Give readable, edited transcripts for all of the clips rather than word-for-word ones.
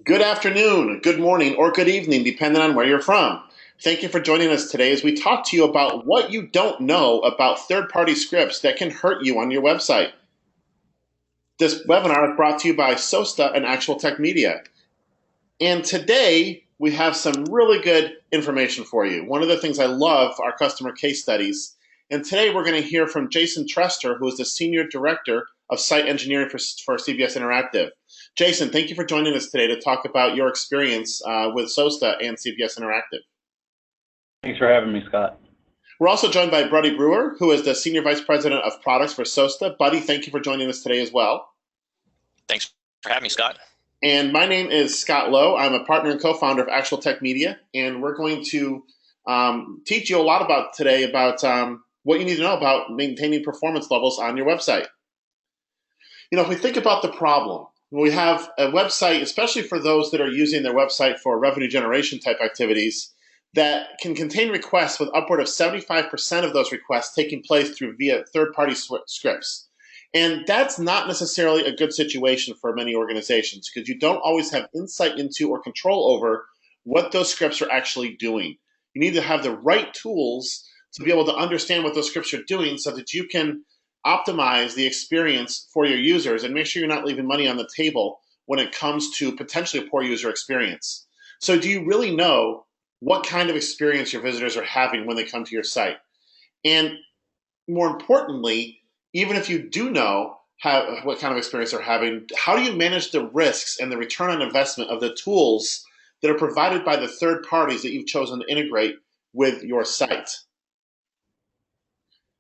Good afternoon, good morning, or good evening, depending on where you're from. Thank you for joining us today as we talk to you about what you don't know about third-party scripts that can hurt you on your website. This webinar is brought to you by SOSTA and Actual Tech Media. And today, we have some really good information for you. One of the things I love are customer case studies. And today, we're going to hear from Jason Trester, who is the Senior Director of Site Engineering for CBS Interactive. Jason, thank you for joining us today to talk about your experience with SOSTA and CBS Interactive. Thanks for having me, Scott. We're also joined by Buddy Brewer, who is the Senior Vice President of Products for SOSTA. Buddy, thank you for joining us today as well. Thanks for having me, Scott. And my name is Scott Lowe. I'm a partner and co-founder of Actual Tech Media, and we're going to teach you a lot about today about what you need to know about maintaining performance levels on your website. You know, if we think about the problem, we have a website, especially for those that are using their website for revenue generation type activities, that can contain requests with upward of 75% of those requests taking place via third-party scripts. And that's not necessarily a good situation for many organizations because you don't always have insight into or control over what those scripts are actually doing. You need to have the right tools to be able to understand what those scripts are doing so that you can optimize the experience for your users and make sure you're not leaving money on the table when it comes to potentially a poor user experience. So do you really know what kind of experience your visitors are having when they come to your site? And more importantly, even if you do know what kind of experience they're having, how do you manage the risks and the return on investment of the tools that are provided by the third parties that you've chosen to integrate with your site?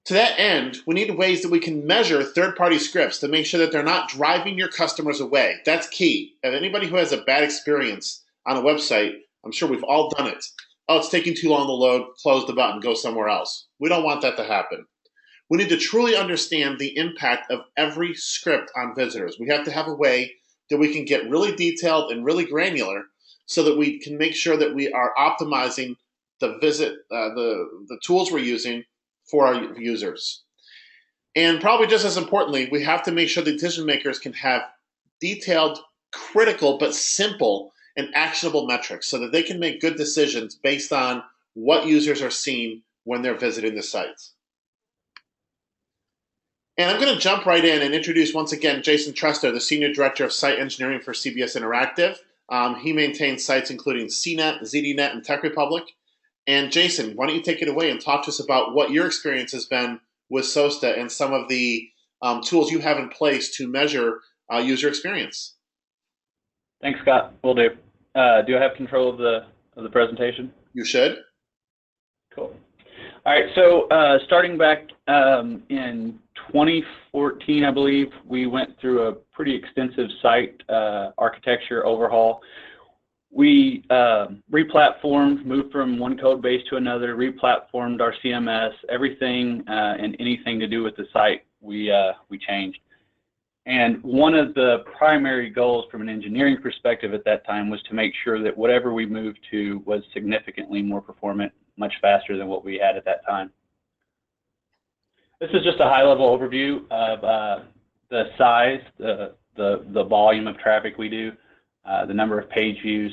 To that end, we need ways that we can measure third-party scripts to make sure that they're not driving your customers away. That's key. And anybody who has a bad experience on a website, I'm sure we've all done it. Oh, it's taking too long to load, close the button, go somewhere else. We don't want that to happen. We need to truly understand the impact of every script on visitors. We have to have a way that we can get really detailed and really granular so that we can make sure that we are optimizing the tools we're using for our users. And probably just as importantly, we have to make sure the decision makers can have detailed, critical, but simple and actionable metrics so that they can make good decisions based on what users are seeing when they're visiting the sites. And I'm going to jump right in and introduce once again Jason Trester, the Senior Director of Site Engineering for CBS Interactive. He maintains sites including CNET, ZDNet, and Tech Republic. And Jason, why don't you take it away and talk to us about what your experience has been with SOSTA and some of the tools you have in place to measure user experience. Thanks, Scott. Will do. Do I have control of the presentation? You should. Cool. All right. So starting back in 2014, I believe, we went through a pretty extensive site architecture overhaul. We replatformed, moved from one code base to another, replatformed our CMS, everything and anything to do with the site we changed. And one of the primary goals from an engineering perspective at that time was to make sure that whatever we moved to was significantly more performant, much faster than what we had at that time. This is just a high-level overview of the size, the volume of traffic we do, the number of page views,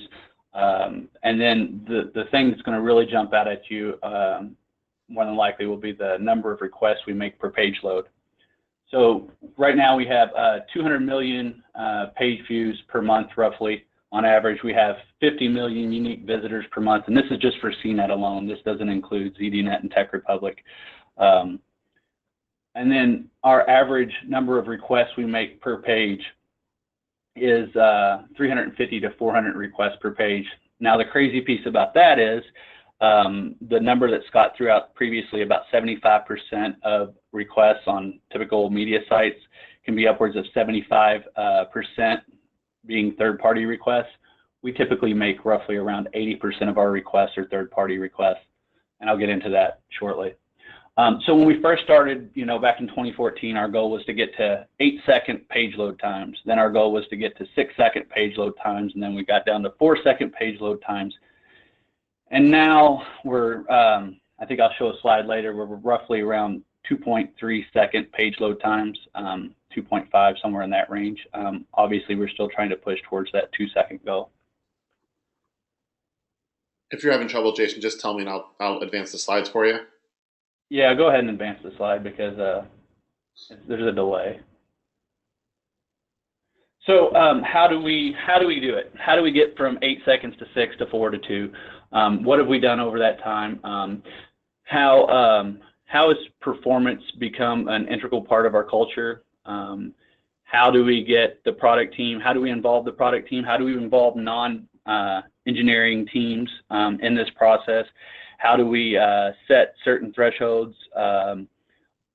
and then the thing that's going to really jump out at you more than likely will be the number of requests we make per page load. So right now we have 200 million page views per month roughly. On average, we have 50 million unique visitors per month, and this is just for CNET alone. This doesn't include ZDNet and Tech Republic. And then our average number of requests we make per page is 350 to 400 requests per page. Now, the crazy piece about that is the number that Scott threw out previously, about 75% of requests on typical media sites can be upwards of 75% being third-party requests. We typically make roughly around 80% of our requests are third-party requests, and I'll get into that shortly. So when we first started, back in 2014, our goal was to get to 8-second page load times. Then our goal was to get to 6-second page load times, and then we got down to 4-second page load times. And now we're, I think I'll show a slide later, we're roughly around 2.3-second page load times, 2.5, somewhere in that range. Obviously, we're still trying to push towards that 2-second goal. If you're having trouble, Jason, just tell me and I'll advance the slides for you. Yeah, go ahead and advance the slide because there's a delay. So how do we do it? How do we get from 8 seconds to 6 to 4 to 2? What have we done over that time? How has performance become an integral part of our culture? How do we get the product team? How do we involve the product team? How do we involve non-engineering teams in this process? How do we set certain thresholds,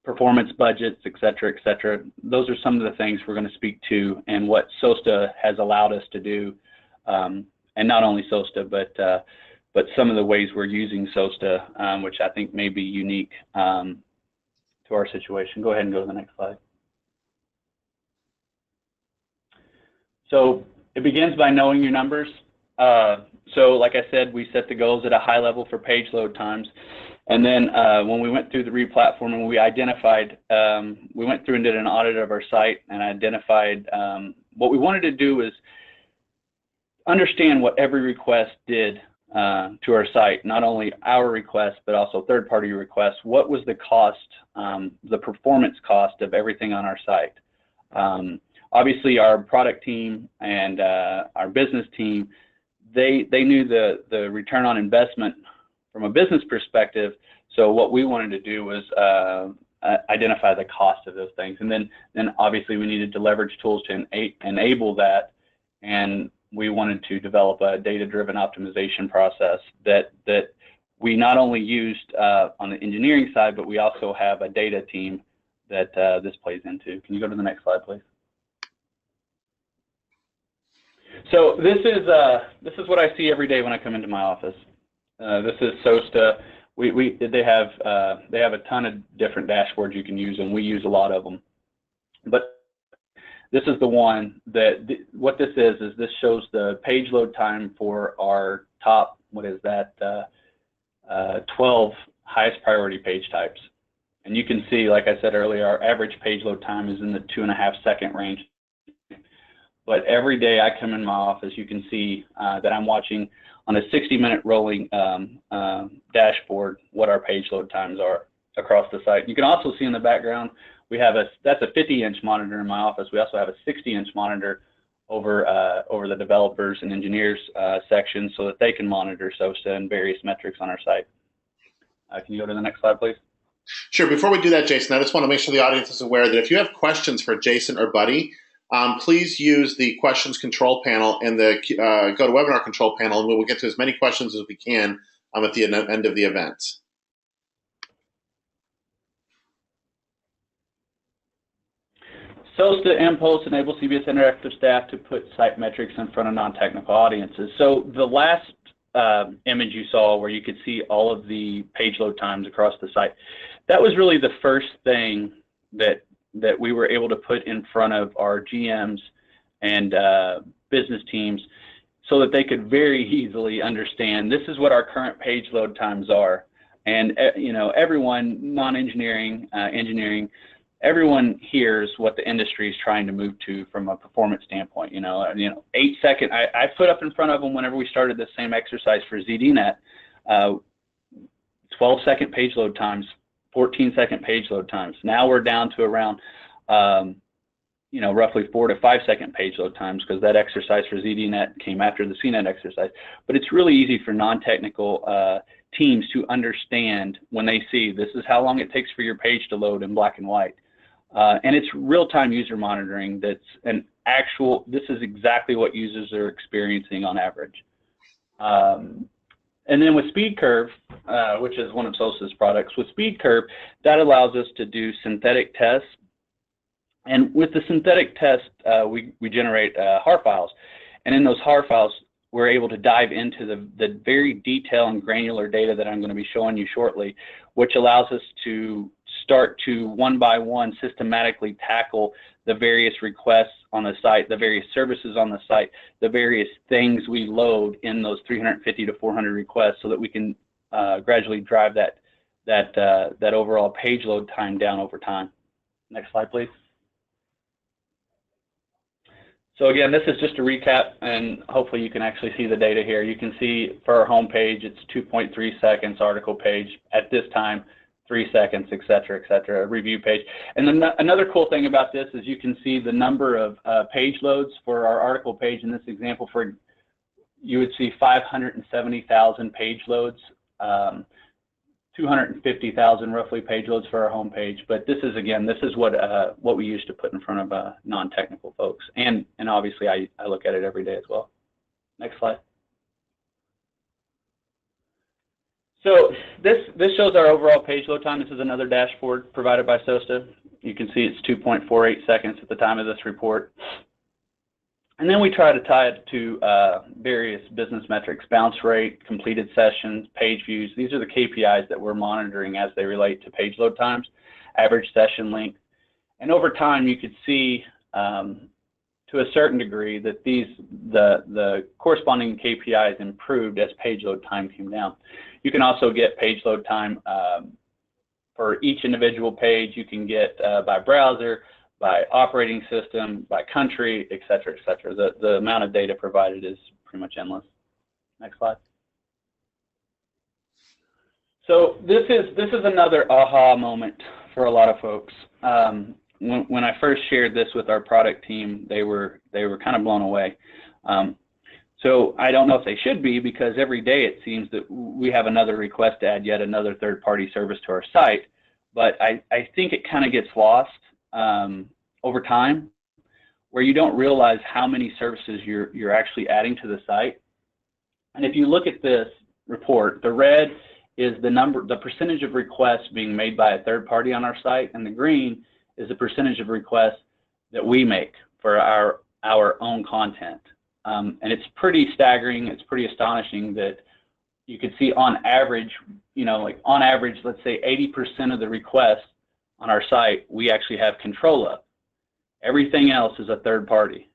performance budgets, et cetera, et cetera? Those are some of the things we're going to speak to and what SOSTA has allowed us to do. And not only SOSTA, but some of the ways we're using SOSTA, which I think may be unique to our situation. Go ahead and go to the next slide. So it begins by knowing your numbers. So like I said, we set the goals at a high level for page load times. And then when we went through the replatforming, we identified, we went through and did an audit of our site and identified what we wanted to do was understand what every request did to our site, not only our requests, but also third-party requests. What was the cost, the performance cost of everything on our site? Obviously, our product team and our business team, they knew the return on investment from a business perspective. So what we wanted to do was identify the cost of those things. And then obviously we needed to leverage tools to enable that. And we wanted to develop a data-driven optimization process that we not only used on the engineering side, but we also have a data team that this plays into. Can you go to the next slide, please? So this is what I see every day when I come into my office. This is SOSTA. They have a ton of different dashboards you can use, and we use a lot of them. But this is the one that what this is this shows the page load time for our top 12 highest priority page types. And you can see, like I said earlier, our average page load time is in the 2.5 second range. But every day I come in my office, you can see that I'm watching on a 60-minute rolling dashboard what our page load times are across the site. You can also see in the background, that's a 50-inch monitor in my office. We also have a 60-inch monitor over the developers and engineers section so that they can monitor SOSTA and various metrics on our site. Can you go to the next slide, please? Sure. Before we do that, Jason, I just want to make sure the audience is aware that if you have questions for Jason or Buddy, please use the questions control panel and the GoToWebinar control panel, and we will get to as many questions as we can at the end of the event. SOSTA Impulse enables CBS Interactive staff to put site metrics in front of non-technical audiences. So the last image you saw where you could see all of the page load times across the site, that was really the first thing that we were able to put in front of our GMs and business teams so that they could very easily understand this is what our current page load times are. And everyone, non-engineering, engineering, everyone hears what the industry is trying to move to from a performance standpoint. 8 second. I put up in front of them whenever we started the same exercise for ZDNet, 12-second page load times, 14-second page load times. Now we're down to around, roughly 4 to 5 second page load times because that exercise for ZDNet came after the CNET exercise. But it's really easy for non-technical teams to understand when they see this is how long it takes for your page to load in black and white. And it's real-time user monitoring this is exactly what users are experiencing on average. And then with SpeedCurve, which is one of SOSTA's products, with SpeedCurve, that allows us to do synthetic tests. And with the synthetic test, we generate HAR files. And in those HAR files, we're able to dive into the very detailed and granular data that I'm going to be showing you shortly, which allows us to start to one by one systematically tackle the various requests on the site, the various services on the site, the various things we load in those 350 to 400 requests so that we can gradually drive that overall page load time down over time. Next slide, please. So again, this is just a recap, and hopefully you can actually see the data here. You can see for our home page, it's 2.3 seconds, article page at this time, 3 seconds, et cetera, review page. And then another cool thing about this is you can see the number of page loads for our article page. In this example, you would see 570,000 page loads, 250,000 roughly page loads for our home page. But this is, again, this is what we use to put in front of non-technical folks. And obviously I look at it every day as well. Next slide. So this shows our overall page load time. This is another dashboard provided by SOSTA. You can see it's 2.48 seconds at the time of this report. And then we try to tie it to various business metrics: bounce rate, completed sessions, page views. These are the KPIs that we're monitoring as they relate to page load times, average session length. And over time, you could see to a certain degree that the corresponding KPIs improved as page load time came down. You can also get page load time for each individual page. You can get by browser, by operating system, by country, et cetera, et cetera. The amount of data provided is pretty much endless. Next slide. So this is another aha moment for a lot of folks. When I first shared this with our product team, they were kind of blown away. So I don't know if they should be, because every day it seems that we have another request to add yet another third-party service to our site. But I think it kind of gets lost over time, where you don't realize how many services you're actually adding to the site. And if you look at this report, the red is the percentage of requests being made by a third party on our site, and the green is the percentage of requests that we make for our own content. And it's pretty staggering. It's pretty astonishing that you could see on average, on average, let's say 80% of the requests on our site, we actually have control of. Everything else is a third party.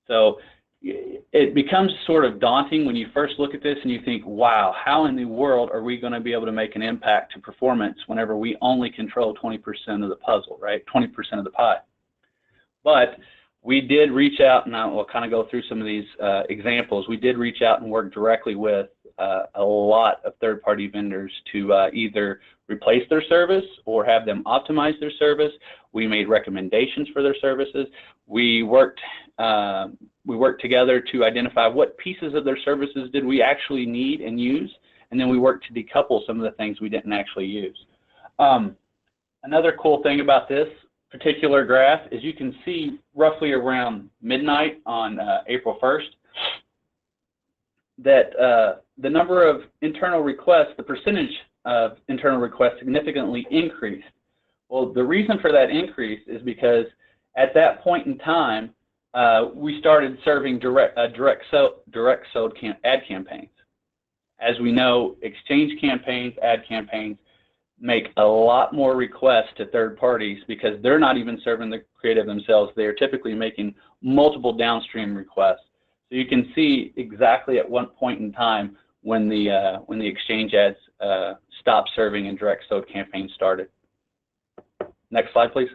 So it becomes sort of daunting when you first look at this and you think, wow, how in the world are we going to be able to make an impact to performance whenever we only control 20% of the puzzle, right? 20% of the pie. But we did reach out, and I'll kind of go through some of these examples. We did reach out and work directly with a lot of third-party vendors to either replace their service or have them optimize their service. We made recommendations for their services. We worked together to identify what pieces of their services did we actually need and use, and then we worked to decouple some of the things we didn't actually use. Another cool thing about this particular graph is you can see roughly around midnight on April 1st that the number of internal requests, the percentage of internal requests significantly increased. Well, the reason for that increase is because at that point in time, we started serving direct sold ad campaigns. As we know, exchange campaigns, ad campaigns make a lot more requests to third parties because they're not even serving the creative themselves. They are typically making multiple downstream requests. So you can see exactly at what point in time when the exchange ads stopped serving and direct sold campaigns started. Next slide, please.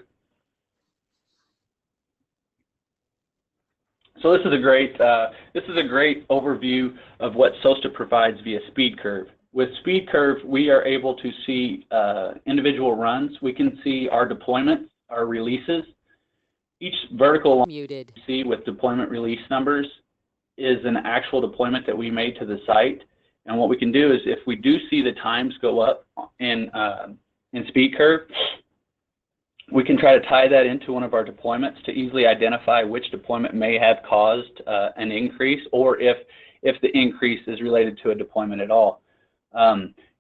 So this is a great overview of what SOSTA provides via SpeedCurve. With SpeedCurve, we are able to see individual runs. We can see our deployments, our releases. Each vertical line you see with deployment release numbers is an actual deployment that we made to the site. And what we can do is, if we do see the times go up in SpeedCurve, we can try to tie that into one of our deployments to easily identify which deployment may have caused an increase, or if the increase is related to a deployment at all.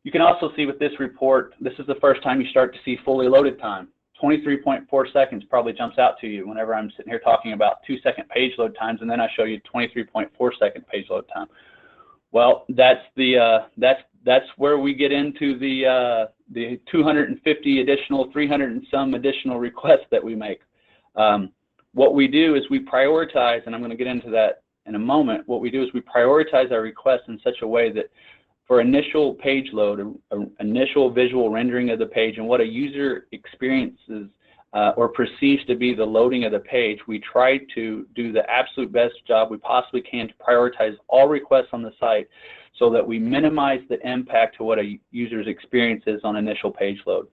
You can also see with this report, this is the first time you start to see fully loaded time. 23.4 seconds probably jumps out to you whenever I'm sitting here talking about 2-second page load times, and then I show you 23.4 second page load time. Well, that's where we get into the 250 additional, 300 and some additional requests that we make. What we do is we prioritize, and I'm going to get into that in a moment. What we do is we prioritize our requests in such a way that for initial page load, initial visual rendering of the page, and what a user experiences or perceives to be the loading of the page, we try to do the absolute best job we possibly can to prioritize all requests on the site so that we minimize the impact to what a user's experience is on initial page load.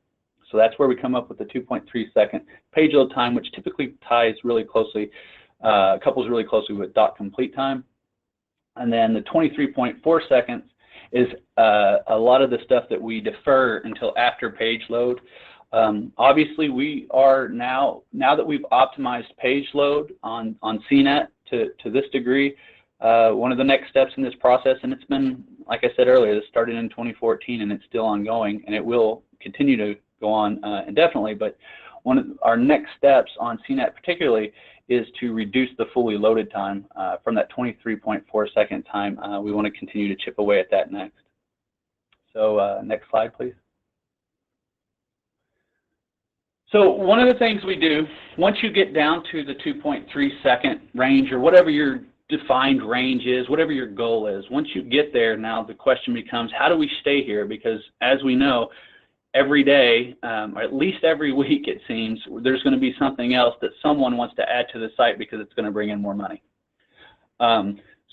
So that's where we come up with the 2.3 second page load time, which typically ties really closely, couples really closely with dot complete time. And then the 23.4 seconds is a lot of the stuff that we defer until after page load. Obviously, we are now that we've optimized page load on CNET to this degree, one of the next steps in this process, and it's been, like I said earlier, this started in 2014 and it's still ongoing, and it will continue to go on indefinitely, but one of our next steps on CNET particularly is to reduce the fully loaded time from that 23.4 second time. We want to continue to chip away at that next. So next slide, please. So one of the things we do, once you get down to the 2.3 second range or whatever your defined range is, whatever your goal is, once you get there, now the question becomes, how do we stay here? Because as we know, every day, or at least every week it seems, there's going to be something else that someone wants to add to the site because it's going to bring in more money.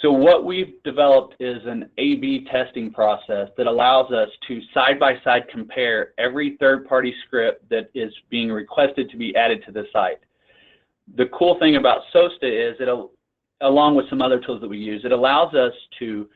So what we've developed is an A/B testing process that allows us to side-by-side compare every third-party script that is being requested to be added to the site. The cool thing about SOASTA is, along with some other tools that we use, it allows us to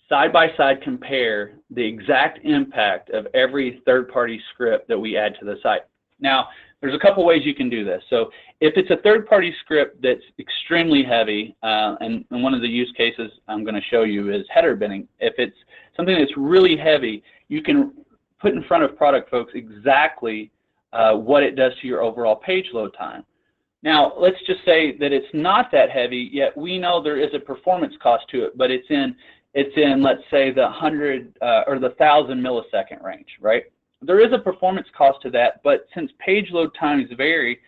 side-by-side compare the exact impact of every third-party script that we add to the site. Now, there's a couple ways you can do this. So if it's a third-party script that's extremely heavy, and one of the use cases I'm going to show you is header bidding. If it's something that's really heavy, you can put in front of product folks exactly what it does to your overall page load time. Now, let's just say that it's not that heavy, yet we know there is a performance cost to it, but it's in, let's say, the 100 or the 1,000 millisecond range, right? There is a performance cost to that, but since page load times vary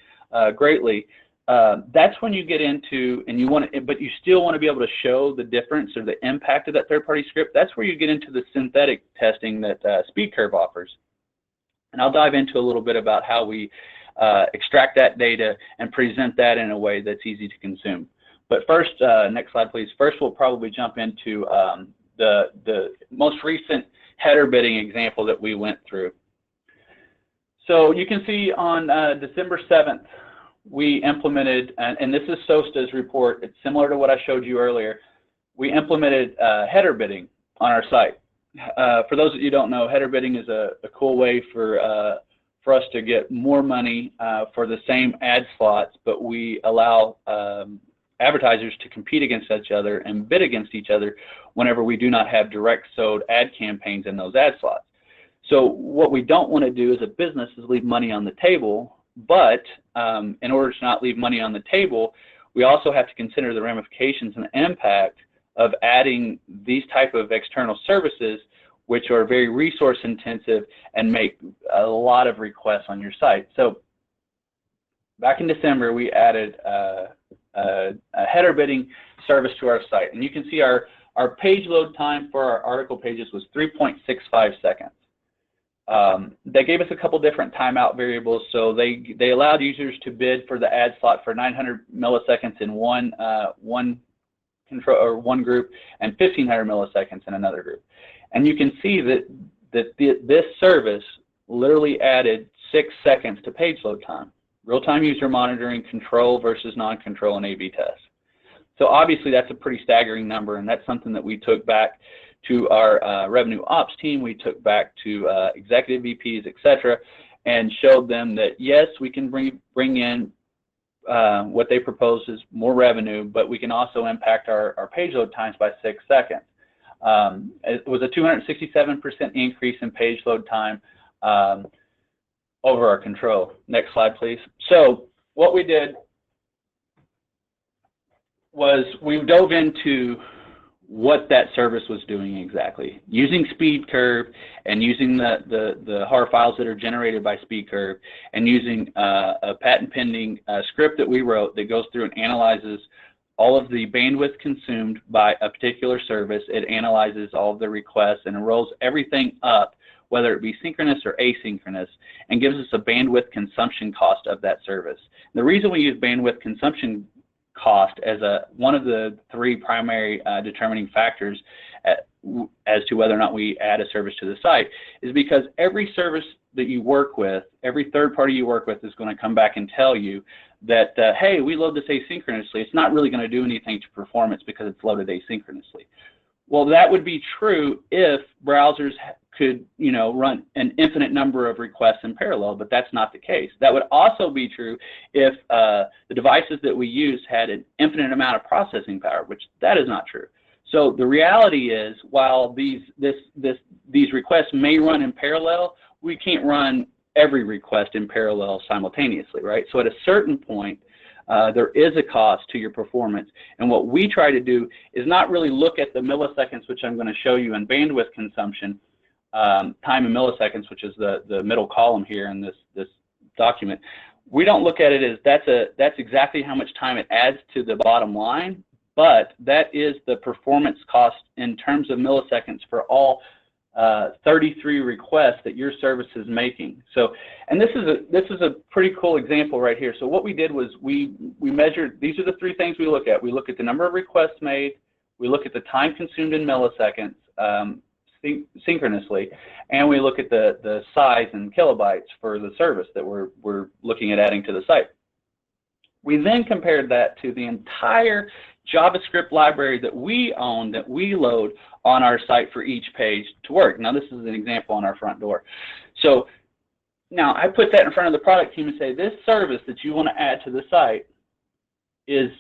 greatly, that's when you get into, and you want to, but you still want to be able to show the difference or the impact of that third-party script. That's where you get into the synthetic testing that SpeedCurve offers. And I'll dive into a little bit about how we extract that data and present that in a way that's easy to consume. But first, next slide, please. First, we'll probably jump into the most recent header bidding example that we went through. So you can see on December 7th, we implemented, and this is SOASTA's report. It's similar to what I showed you earlier. We implemented header bidding on our site. For those of you who don't know, header bidding is a cool way for us to get more money for the same ad slots, but we allow advertisers to compete against each other and bid against each other whenever we do not have direct sold ad campaigns in those ad slots. So what we don't want to do as a business is leave money on the table, but in order to not leave money on the table, we also have to consider the ramifications and the impact of adding these type of external services, which are very resource intensive and make a lot of requests on your site. So back in December, we added a header bidding service to our site, and you can see our page load time for our article pages was 3.65 seconds. They gave us a couple different timeout variables, so they allowed users to bid for the ad slot for 900 milliseconds in one group and 1,500 milliseconds in another group. And you can see that this service literally added 6 seconds to page load time. Real-time user monitoring, control versus non-control, and A/B tests. So obviously that's a pretty staggering number, and that's something that we took back to our revenue ops team, we took back to executive VPs, etc., and showed them that yes, we can bring in what they propose is more revenue, but we can also impact our page load times by 6 seconds. It was a 267% increase in page load time over our control. Next slide, please. So what we did was we dove into what that service was doing exactly, using SpeedCurve and using the HAR files that are generated by SpeedCurve, and using a patent pending script that we wrote that goes through and analyzes all of the bandwidth consumed by a particular service. It analyzes all of the requests and rolls everything up whether it be synchronous or asynchronous, and gives us a bandwidth consumption cost of that service. The reason we use bandwidth consumption cost as one of the three primary determining factors as to whether or not we add a service to the site is because every service that you work with, every third party you work with is going to come back and tell you that, hey, we load this asynchronously. It's not really going to do anything to performance because it's loaded asynchronously. Well, that would be true if browsers could, run an infinite number of requests in parallel, but that's not the case. That would also be true if the devices that we use had an infinite amount of processing power, which that is not true. So the reality is, while these requests may run in parallel, we can't run every request in parallel simultaneously, right? So at a certain point, there is a cost to your performance. And what we try to do is not really look at the milliseconds, which I'm going to show you in bandwidth consumption, time in milliseconds, which is the middle column here in this document. We don't look at it as that's exactly how much time it adds to the bottom line, but that is the performance cost in terms of milliseconds for all 33 requests that your service is making. So, and this is a pretty cool example right here. So what we did was we measured, these are the three things we look at. We look at the number of requests made, we look at the time consumed in milliseconds synchronously, and we look at the size in kilobytes for the service that we're looking at adding to the site. We then compared that to the entire JavaScript library that we own, that we load on our site for each page to work. Now, this is an example on our front door. So now I put that in front of the product team and say, this service that you want to add to the site is,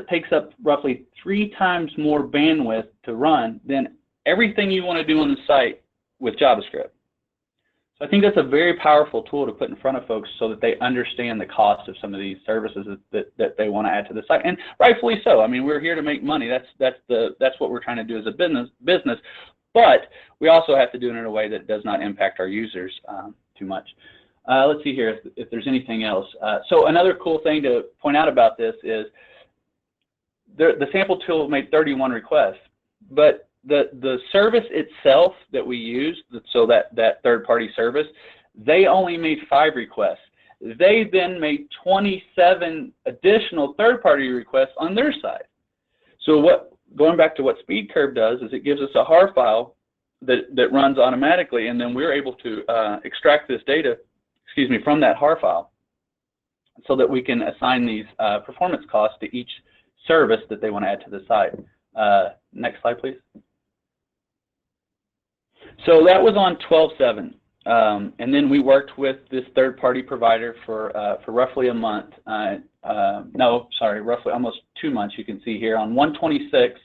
takes up roughly 3 times more bandwidth to run than everything you want to do on the site with JavaScript. So I think that's a very powerful tool to put in front of folks so that they understand the cost of some of these services that they want to add to the site, and rightfully so. I mean, we're here to make money. That's what we're trying to do as a business, but we also have to do it in a way that does not impact our users too much. Let's see here if there's anything else. So another cool thing to point out about this is the sample tool made 31 requests, but the service itself that we use, so that third-party service, they only made 5 requests. They then made 27 additional third-party requests on their side. So going back to what SpeedCurve does is it gives us a HAR file that runs automatically, and then we're able to extract this data, from that HAR file, so that we can assign these performance costs to each service that they want to add to the site. Next slide, please. So that was on 12/7, and then we worked with this third-party provider for roughly a month. Roughly almost 2 months. You can see here on 1/26,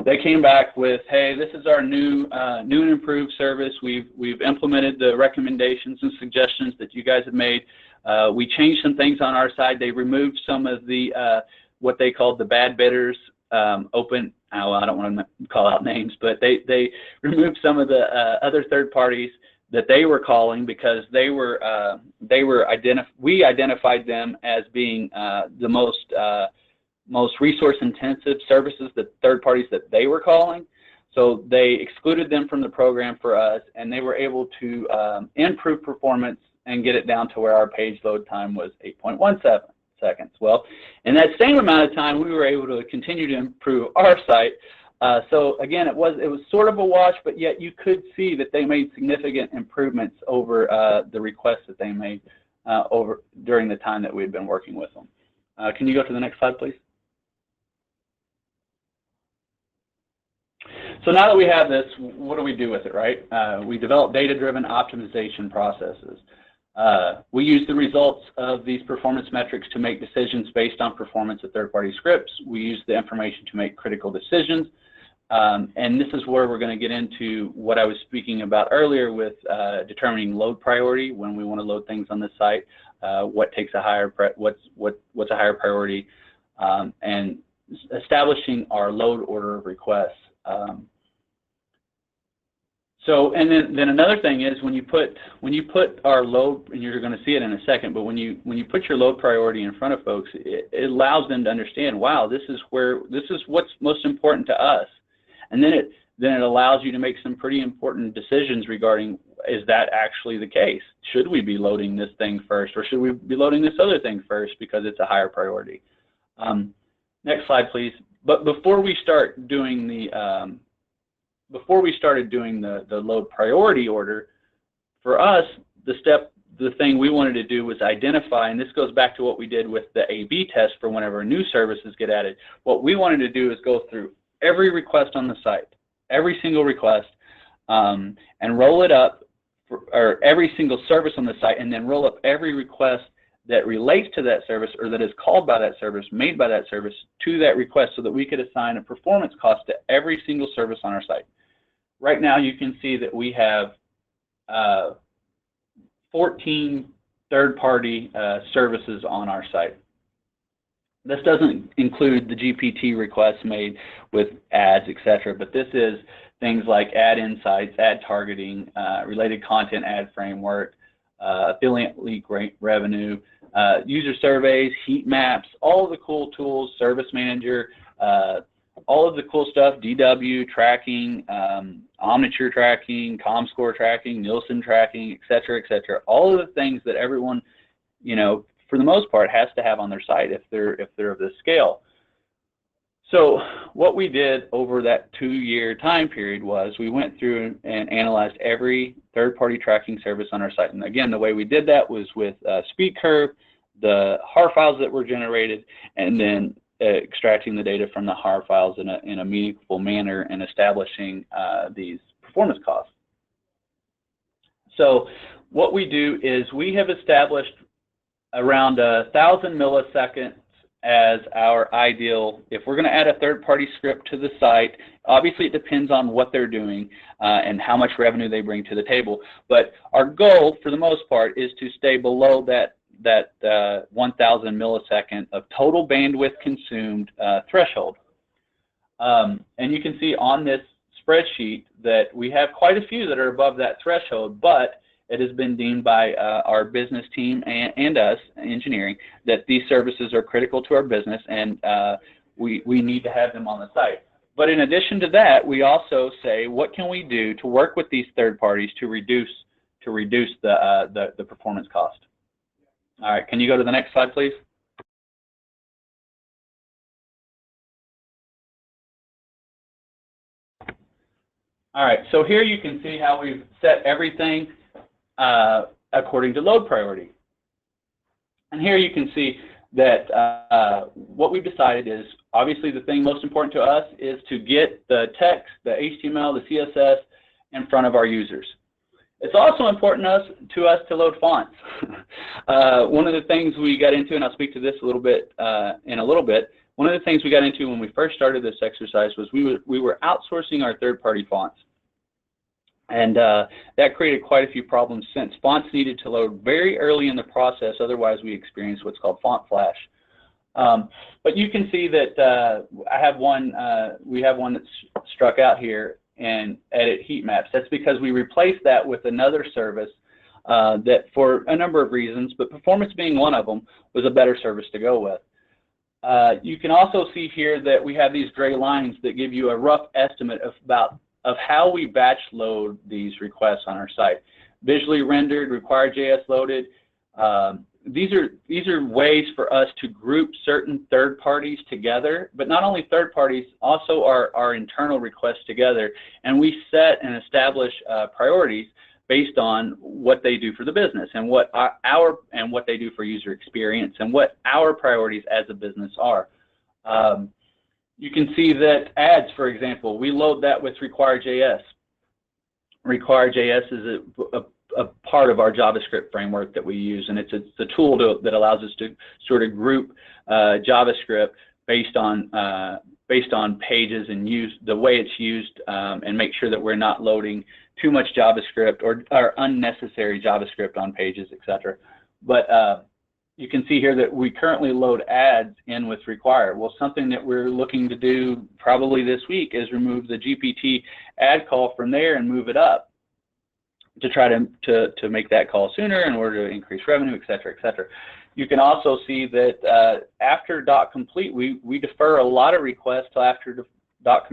they came back with, hey, this is our new and improved service. We've implemented the recommendations and suggestions that you guys have made. We changed some things on our side. They removed some of the what they called the bad bidders. I don't want to call out names, but they removed some of the other third parties that they were calling because we identified them as being the most resource intensive services, the third parties that they were calling. So they excluded them from the program for us, and they were able to improve performance and get it down to where our page load time was 8.17 seconds. Well, in that same amount of time, we were able to continue to improve our site. So again, it was sort of a wash, but yet you could see that they made significant improvements over the requests that they made during the time that we had been working with them. Can you go to the next slide, please? So now that we have this, what do we do with it, right? We develop data-driven optimization processes. We use the results of these performance metrics to make decisions based on performance of third-party scripts. We use the information to make critical decisions. And this is where we're going to get into what I was speaking about earlier with determining load priority when we want to load things on the site, what takes a higher what's a higher priority, and establishing our load order of requests. And then another thing is when you put our load, and you're going to see it in a second, but when you put your load priority in front of folks, it allows them to understand, wow, this is what's most important to us. And then then it allows you to make some pretty important decisions regarding, is that actually the case? Should we be loading this thing first, or should we be loading this other thing first because it's a higher priority? Next slide, please. But before we start doing the before we started doing the load priority order, for us, the thing we wanted to do was identify, and this goes back to what we did with the A/B test for whenever new services get added. What we wanted to do is go through every request on the site, every single request, and roll it up, or every single service on the site, and then roll up every request that relates to that service or that is called by that service, made by that service, to that request, so that we could assign a performance cost to every single service on our site. Right now, you can see that we have 14 third-party services on our site. This doesn't include the GPT requests made with ads, etc., but this is things like ad insights, ad targeting, related content ad framework, affiliate link revenue, user surveys, heat maps, all of the cool tools, service manager, all of the cool stuff, DW tracking, Omniture tracking, ComScore tracking, Nielsen tracking, etc., etc. All of the things that everyone, you know, for the most part, has to have on their site if they're of this scale. So what we did over that 2-year time period was we went through and analyzed every third-party tracking service on our site. And again, the way we did that was with SpeedCurve, the HAR files that were generated, and then extracting the data from the HAR files in a meaningful manner and establishing these performance costs. So what we do is we have established around 1,000 milliseconds as our ideal. If we're going to add a third-party script to the site, obviously it depends on what they're doing and how much revenue they bring to the table. But our goal, for the most part, is to stay below that 1,000 millisecond of total bandwidth consumed threshold. And you can see on this spreadsheet that we have quite a few that are above that threshold, but it has been deemed by our business team and us, engineering, that these services are critical to our business, and we need to have them on the site. But in addition to that, we also say, what can we do to work with these third parties to reduce the performance cost? All right, can you go to the next slide, please? All right, so here you can see how we've set everything according to load priority. And here you can see that what we've decided is, obviously the thing most important to us is to get the text, the HTML, the CSS in front of our users. It's also important to us to load fonts. One of the things we got into, and I'll speak to this a little bit in a little bit, one of the things we got into when we first started this exercise was we were outsourcing our third-party fonts. And that created quite a few problems, since fonts needed to load very early in the process, otherwise we experienced what's called font flash. But you can see that we have one that's struck out here, and edit heat maps. That's because we replaced that with another service that, for a number of reasons, but performance being one of them, was a better service to go with. You can also see here that we have these gray lines that give you a rough estimate of how we batch load these requests on our site. Visually rendered, require.js loaded. These are ways for us to group certain third parties together, but not only third parties, also our internal requests together, and we set and establish priorities based on what they do for the business and what they do for user experience and what our priorities as a business are. You can see that ads, for example, we load that with require.js. Require.js is a part of our JavaScript framework that we use, and it's a tool that allows us to sort of group JavaScript based on pages and use the way it's used, and make sure that we're not loading too much JavaScript or unnecessary JavaScript on pages, etc. But you can see here that we currently load ads in with require. Well, something that we're looking to do probably this week is remove the GPT ad call from there and move it up to try to make that call sooner in order to increase revenue, etc., etc. You can also see that after dot complete, we defer a lot of requests till after dot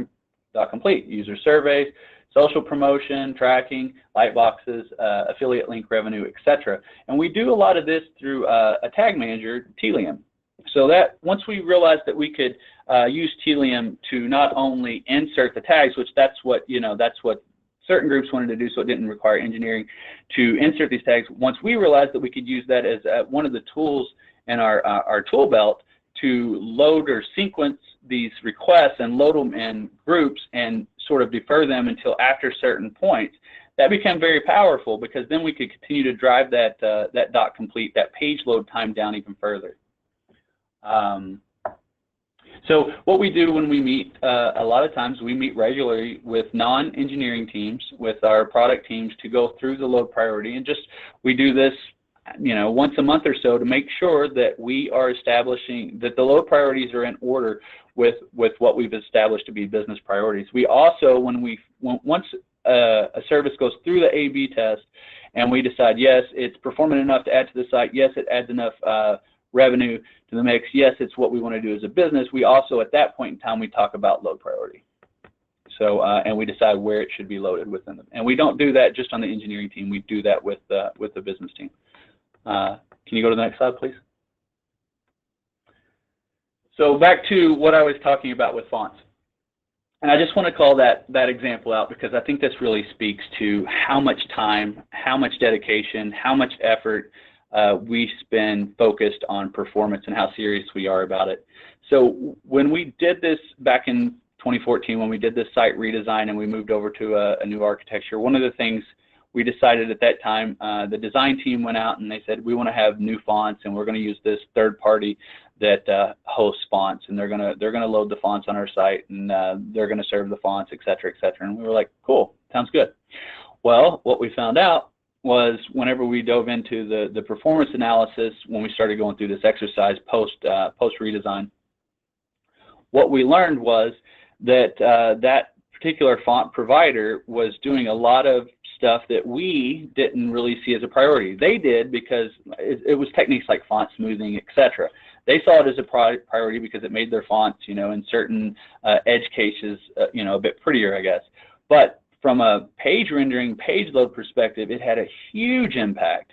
complete, user surveys, social promotion, tracking, light boxes, affiliate link revenue, etc. And we do a lot of this through a tag manager, Tealium. So that once we realized that we could use Tealium to not only insert the tags, which that's what certain groups wanted to do, so it didn't require engineering to insert these tags. Once we realized that we could use that as one of the tools in our tool belt to load or sequence these requests and load them in groups and sort of defer them until after certain points, that became very powerful, because then we could continue to drive that dot complete, that page load time down even further. So what we do when we meet, a lot of times we meet regularly with non-engineering teams, with our product teams, to go through the load priority, and we do this once a month or so to make sure that we are establishing that the load priorities are in order with what we've established to be business priorities. We also, once a service goes through the A/B test and we decide, yes, it's performing enough to add to the site, yes, it adds enough revenue to the mix, yes, it's what we want to do as a business, we also, at that point in time, we talk about load priority. So, and we decide where it should be loaded within them. And we don't do that just on the engineering team, we do that with the business team. Can you go to the next slide, please? So back to what I was talking about with fonts. And I just want to call that example out, because I think this really speaks to how much time, how much dedication, how much effort we spend focused on performance and how serious we are about it. So when we did this back in 2014, when we did this site redesign and we moved over to a new architecture, one of the things we decided at that time, the design team went out and they said, we want to have new fonts, and we're going to use this third party that hosts fonts, and they're gonna load the fonts on our site, and they're going to serve the fonts, et cetera, et cetera. And we were like, cool, sounds good. Well, what we found out was, whenever we dove into the performance analysis, when we started going through this exercise post redesign, what we learned was that that particular font provider was doing a lot of stuff that we didn't really see as a priority. They did because it was techniques like font smoothing, etc. They saw it as a priority because it made their fonts, in certain edge cases, a bit prettier, I guess. But from a page rendering, page load perspective, it had a huge impact.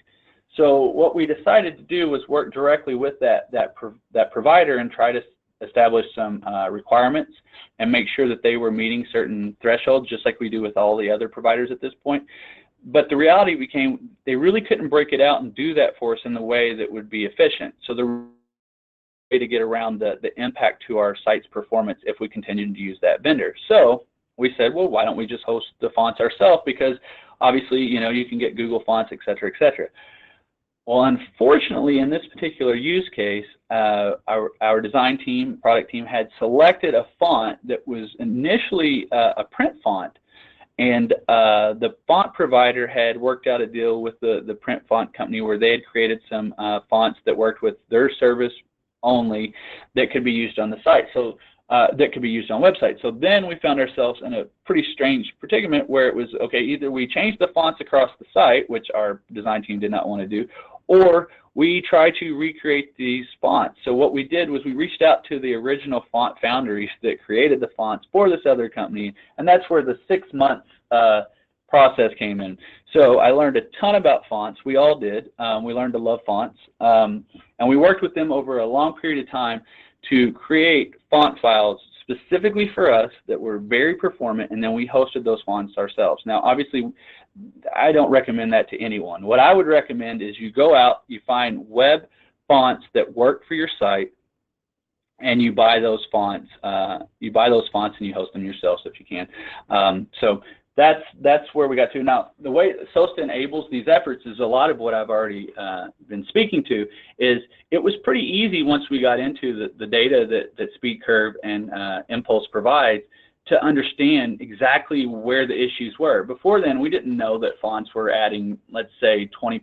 So what we decided to do was work directly with that provider and try to establish some requirements and make sure that they were meeting certain thresholds, just like we do with all the other providers at this point. But the reality became they really couldn't break it out and do that for us in the way that would be efficient. So the way to get around the impact to our site's performance if we continued to use that vendor. So we said, well, why don't we just host the fonts ourselves? Because obviously, you can get Google Fonts, et cetera, et cetera. Well, unfortunately, in this particular use case, our design team, product team, had selected a font that was initially a print font, and the font provider had worked out a deal with the print font company where they had created some fonts that worked with their service only that could be used on the site, so that could be used on websites. So then we found ourselves in a pretty strange predicament where it was, okay, either we change the fonts across the site, which our design team did not want to do, or we try to recreate these fonts. So what we did was we reached out to the original font foundries that created the fonts for this other company, and that's where the 6-month process came in. So I learned a ton about fonts. We all did. We learned to love fonts, and we worked with them over a long period of time to create font files specifically for us that were very performant, and then we hosted those fonts ourselves. Now, obviously, I don't recommend that to anyone. What I would recommend is you go out, you find web fonts that work for your site, and you buy those fonts. And you host them yourselves if you can. So that's where we got to. Now, the way SOSTA enables these efforts is a lot of what I've already been speaking to. Is it was pretty easy once we got into the data that SpeedCurve and Impulse provides to understand exactly where the issues were. Before then, we didn't know that fonts were adding, let's say, 20%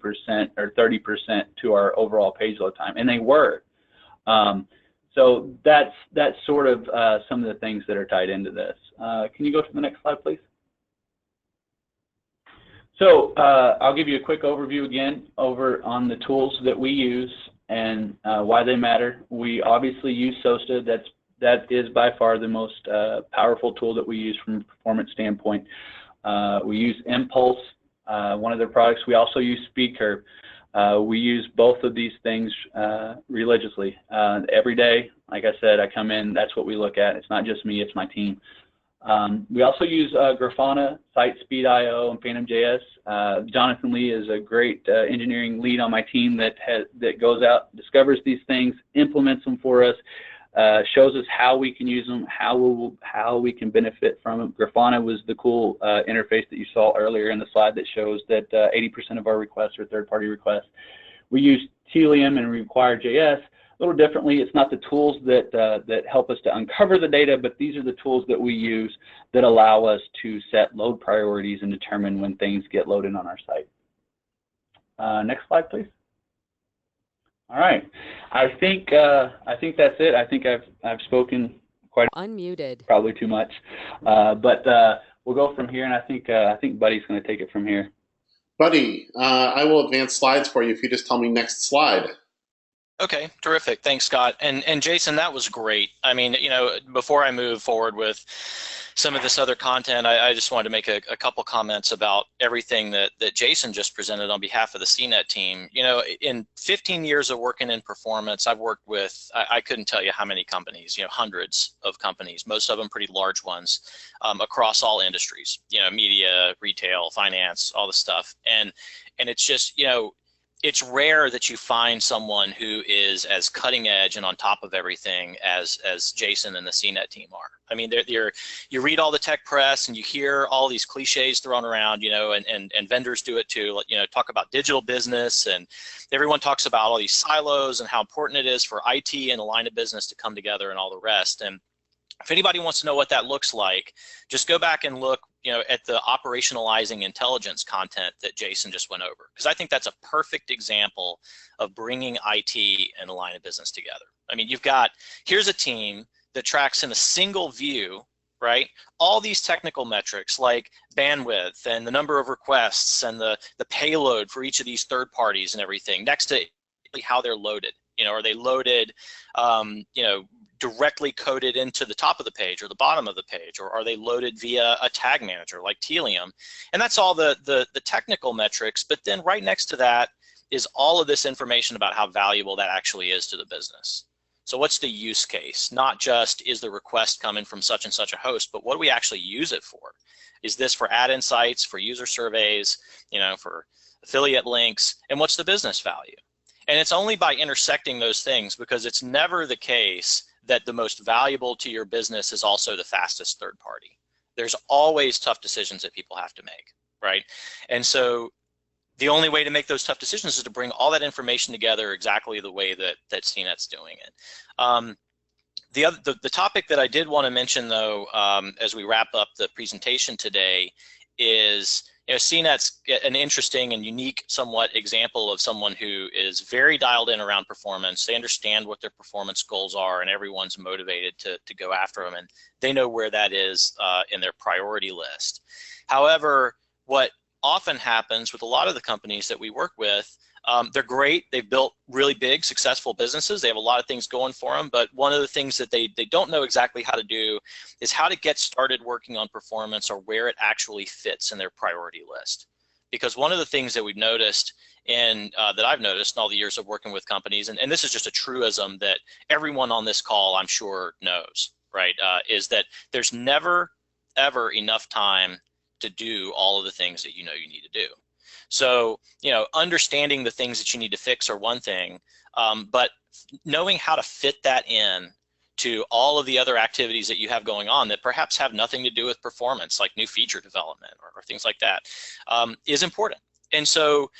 or 30% to our overall page load time, and they were. So that's sort of some of the things that are tied into this. Can you go to the next slide, please? So I'll give you a quick overview again over on the tools that we use and why they matter. We obviously use SOSTA. That's that is by far the most powerful tool that we use from a performance standpoint. We use Impulse, one of their products. We also use SpeedCurve. We use both of these things religiously. Every day, like I said, I come in, that's what we look at. It's not just me, it's my team. We also use Grafana, SiteSpeed.io, and Phantom.js. Jonathan Lee is a great engineering lead on my team that goes out, discovers these things, implements them for us, shows us how we can use them, how we can benefit from them. Grafana was the cool interface that you saw earlier in the slide that shows that 80% of our requests are third-party requests. We use Telium and Require.js a little differently. It's not the tools that help us to uncover the data, but these are the tools that we use that allow us to set load priorities and determine when things get loaded on our site. Next slide, please. All right, I think that's it. I think I've spoken quite unmuted, probably too much, but we'll go from here, and I think Buddy's going to take it from here. Buddy, I will advance slides for you if you just tell me next slide. Okay, terrific. Thanks, Scott. And Jason, that was great. I mean, you know, before I move forward with some of this other content, I just wanted to make a couple comments about everything that Jason just presented on behalf of the CNET team. You know, in 15 years of working in performance, I've worked with, I couldn't tell you how many companies, you know, hundreds of companies, most of them pretty large ones, across all industries, you know, media, retail, finance, all the stuff. And it's just, you know, it's rare that you find someone who is as cutting edge and on top of everything as Jason and the CNET team are. I mean, you read all the tech press and you hear all these cliches thrown around, you know, and vendors do it too, you know, talk about digital business, and everyone talks about all these silos and how important it is for IT and a line of business to come together and all the rest. And if anybody wants to know what that looks like, just go back and look, you know, at the operationalizing intelligence content that Jason just went over, because I think that's a perfect example of bringing IT and a line of business together. I mean, here's a team that tracks in a single view, right, all these technical metrics like bandwidth and the number of requests and the payload for each of these third parties and everything, next to how they're loaded. You know, are they loaded, you know, directly coded into the top of the page or the bottom of the page, or are they loaded via a tag manager like Telium? And that's all the technical metrics, but then right next to that is all of this information about how valuable that actually is to the business. So what's the use case? Not just is the request coming from such and such a host, but what do we actually use it for? Is this for ad insights, for user surveys, you know, for affiliate links, and what's the business value? And it's only by intersecting those things, because it's never the case that the most valuable to your business is also the fastest third party. There's always tough decisions that people have to make, right? And so the only way to make those tough decisions is to bring all that information together exactly the way that CNET's doing it. The topic that I did want to mention, though, as we wrap up the presentation today is, you know, CNET's an interesting and unique somewhat example of someone who is very dialed in around performance. They understand what their performance goals are, and everyone's motivated to go after them, and they know where that is in their priority list. However, what often happens with a lot of the companies that we work with, they're great. They've built really big, successful businesses. They have a lot of things going for them, but one of the things that they don't know exactly how to do is how to get started working on performance, or where it actually fits in their priority list. Because one of the things that we've noticed that I've noticed in all the years of working with companies, and this is just a truism that everyone on this call, I'm sure, knows, right, is that there's never, ever enough time to do all of the things that you know you need to do. So, you know, understanding the things that you need to fix are one thing, but knowing how to fit that in to all of the other activities that you have going on that perhaps have nothing to do with performance, like new feature development or things like that, is important. And so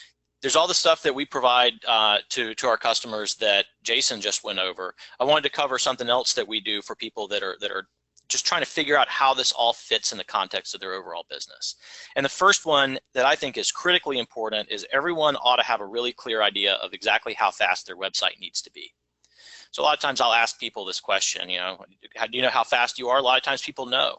there's all the stuff that we provide to our customers that Jason just went over. I wanted to cover something else that we do for people that are just trying to figure out how this all fits in the context of their overall business. And the first one that I think is critically important is everyone ought to have a really clear idea of exactly how fast their website needs to be. So a lot of times I'll ask people this question, you know, do you know how fast you are? A lot of times people know.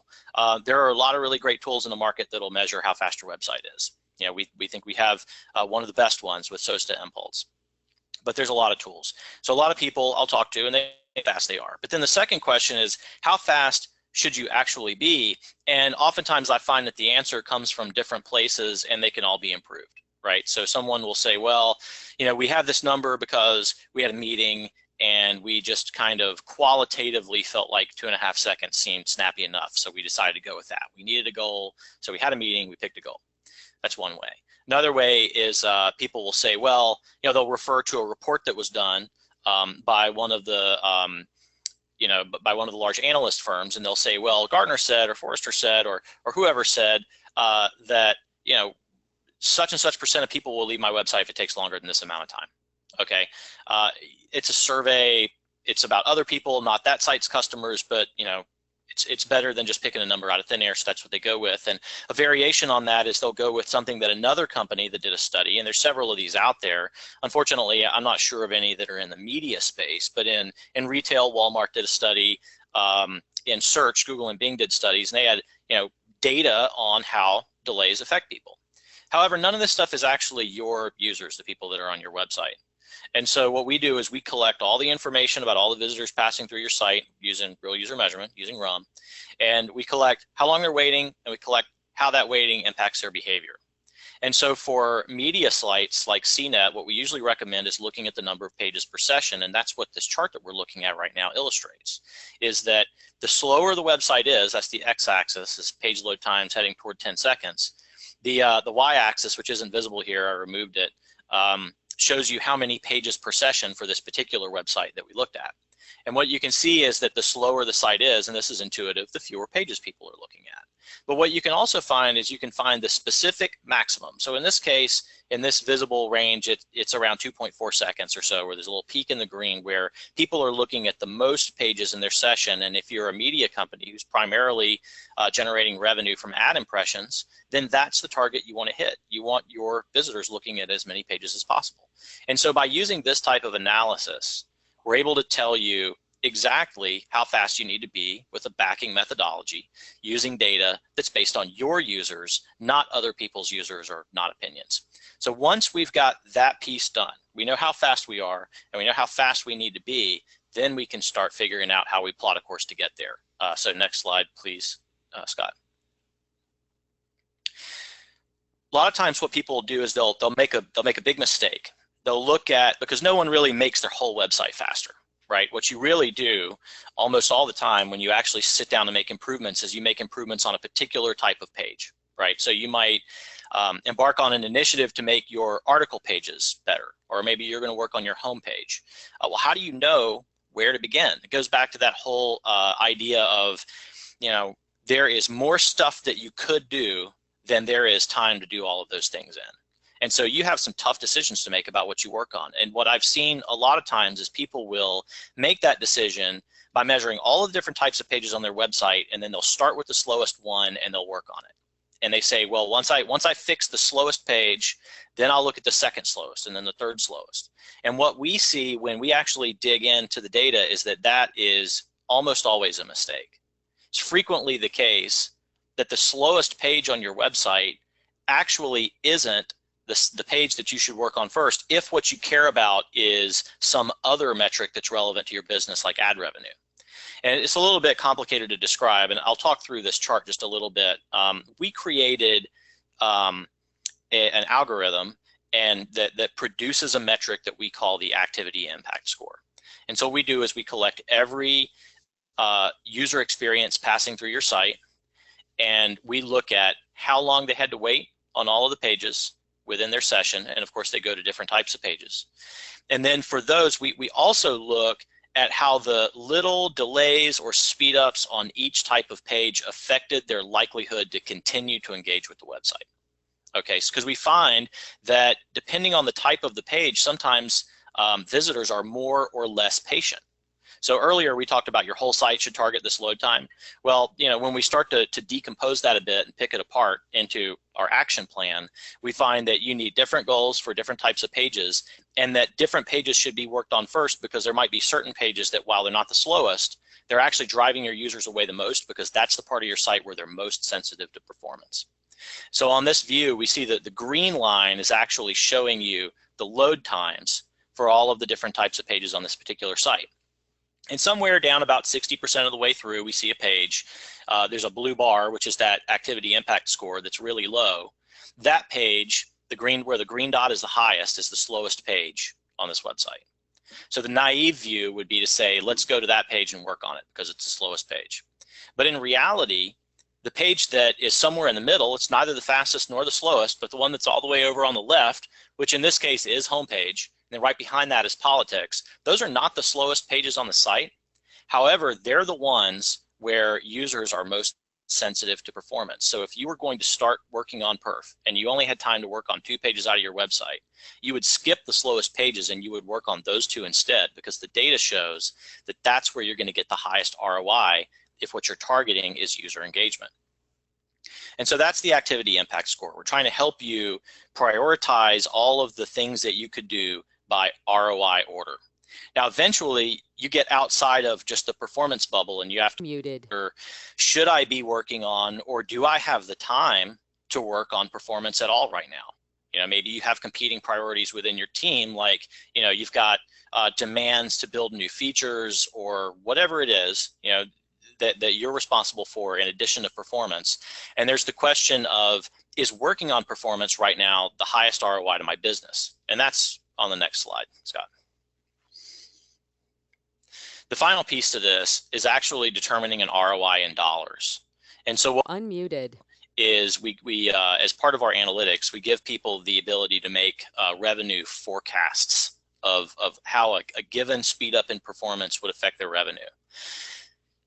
There are a lot of really great tools in the market that'll measure how fast your website is. You know, we think we have one of the best ones with SOASTA Impulse. But there's a lot of tools. So a lot of people I'll talk to, and they fast they are. But then the second question is, how fast should you actually be? And oftentimes I find that the answer comes from different places and they can all be improved, right? So someone will say, well, we have this number because we had a meeting and we just kind of qualitatively felt like 2.5 seconds seemed snappy enough. So we decided to go with that. We needed a goal. So we had a meeting, we picked a goal. That's one way. Another way is people will say, well, they'll refer to a report that was done by one of the by one of the large analyst firms, and they'll say, well, Gartner said, or Forrester said, or whoever said that such and such percent of people will leave my website if it takes longer than this amount of time. Okay, it's a survey. It's about other people, not that site's customers, but it's better than just picking a number out of thin air, so that's what they go with. And a variation on that is they'll go with something that another company that did a study, and there's several of these out there. Unfortunately, I'm not sure of any that are in the media space, but in retail, Walmart did a study. In search, Google and Bing did studies, and they had data on how delays affect people. However, none of this stuff is actually your users, the people that are on your website. And so what we do is we collect all the information about all the visitors passing through your site using real user measurement, using RUM, and we collect how long they're waiting, and we collect how that waiting impacts their behavior. And so for media sites like CNET, what we usually recommend is looking at the number of pages per session, and that's what this chart that we're looking at right now illustrates, is that the slower the website is, that's the x-axis, is page load times heading toward 10 seconds. The y-axis, which isn't visible here, I removed it, shows you how many pages per session for this particular website that we looked at. And what you can see is that the slower the site is, and this is intuitive, the fewer pages people are looking at. But what you can also find is you can find the specific maximum. So in this case, in this visible range, it's around 2.4 seconds or so, where there's a little peak in the green where people are looking at the most pages in their session. And if you're a media company who's primarily generating revenue from ad impressions, then that's the target you want to hit. You want your visitors looking at as many pages as possible. And so by using this type of analysis, we're able to tell you exactly how fast you need to be with a backing methodology using data that's based on your users, not other people's users or not opinions. So once we've got that piece done, we know how fast we are and we know how fast we need to be, then we can start figuring out how we plot a course to get there. So next slide, please, Scott. A lot of times what people do is they'll make a big mistake. They'll look at, because no one really makes their whole website faster. Right? What you really do almost all the time when you actually sit down to make improvements is you make improvements on a particular type of page, right? So you might embark on an initiative to make your article pages better, or maybe you're going to work on your home page. Well, how do you know where to begin? It goes back to that whole idea of, there is more stuff that you could do than there is time to do all of those things in. And so you have some tough decisions to make about what you work on. And what I've seen a lot of times is people will make that decision by measuring all of the different types of pages on their website, and then they'll start with the slowest one and they'll work on it. And they say, well, once I fix the slowest page, then I'll look at the second slowest and then the third slowest. And what we see when we actually dig into the data is that that is almost always a mistake. It's frequently the case that the slowest page on your website actually isn't the page that you should work on first if what you care about is some other metric that's relevant to your business, like ad revenue. And it's a little bit complicated to describe, and I'll talk through this chart just a little bit. We created an algorithm and that produces a metric that we call the activity impact score. And so what we do is we collect every user experience passing through your site, and we look at how long they had to wait on all of the pages within their session, and of course they go to different types of pages. And then for those, we also look at how the little delays or speed ups on each type of page affected their likelihood to continue to engage with the website. Okay, because we find that depending on the type of the page, sometimes visitors are more or less patient. So earlier we talked about your whole site should target this load time. Well, when we start to decompose that a bit and pick it apart into our action plan, we find that you need different goals for different types of pages, and that different pages should be worked on first, because there might be certain pages that, while they're not the slowest, they're actually driving your users away the most, because that's the part of your site where they're most sensitive to performance. So on this view, we see that the green line is actually showing you the load times for all of the different types of pages on this particular site. And somewhere down about 60% of the way through, we see a page. There's a blue bar, which is that activity impact score that's really low. That page, where the green dot is the highest, is the slowest page on this website. So the naive view would be to say, let's go to that page and work on it because it's the slowest page. But in reality, the page that is somewhere in the middle, it's neither the fastest nor the slowest, but the one that's all the way over on the left, which in this case is homepage, and then right behind that is politics. Those are not the slowest pages on the site. However, they're the ones where users are most sensitive to performance. So if you were going to start working on perf and you only had time to work on 2 pages out of your website, you would skip the slowest pages and you would work on those 2 instead, because the data shows that that's where you're going to get the highest ROI if what you're targeting is user engagement. And so that's the activity impact score. We're trying to help you prioritize all of the things that you could do by ROI order. Now, eventually, you get outside of just the performance bubble and you have to Muted. Should I be working on, or do I have the time to work on performance at all right now? You know, maybe you have competing priorities within your team, like, you know, you've got demands to build new features or whatever it is, you know, that you're responsible for in addition to performance. And there's the question of, is working on performance right now the highest ROI to my business? And that's on the next slide, Scott. The final piece to this is actually determining an ROI in dollars. And so what Unmuted. is we as part of our analytics, we give people the ability to make revenue forecasts of how a given speed up in performance would affect their revenue.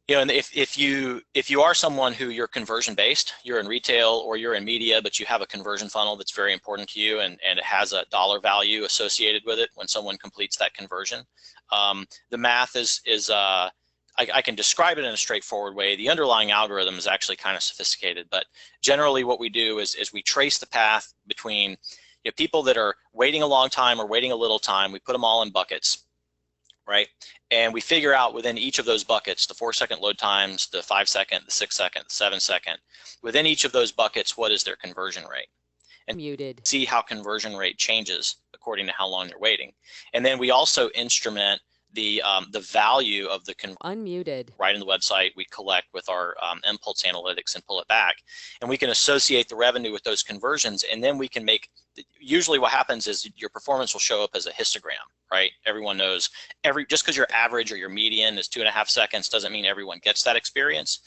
You know, and if you are someone who you're conversion based, you're in retail or you're in media, but you have a conversion funnel that's very important to you and it has a dollar value associated with it when someone completes that conversion. The math is I can describe it in a straightforward way. The underlying algorithm is actually kind of sophisticated, but generally what we do is we trace the path between, you know, people that are waiting a long time or waiting a little time. We put them all in buckets, right? And we figure out within each of those buckets, the 4-second load times, the 5-second, the 6-second, the 7-second, within each of those buckets, what is their conversion rate? And Muted. see how conversion rate changes according to how long they're waiting. And then we also instrument the value of the Unmuted. right in the website. We collect with our Impulse analytics and pull it back, and we can associate the revenue with those conversions. And then we can make, usually what happens is your performance will show up as a histogram, right? Everyone knows just because your average or your median is 2.5 seconds doesn't mean everyone gets that experience.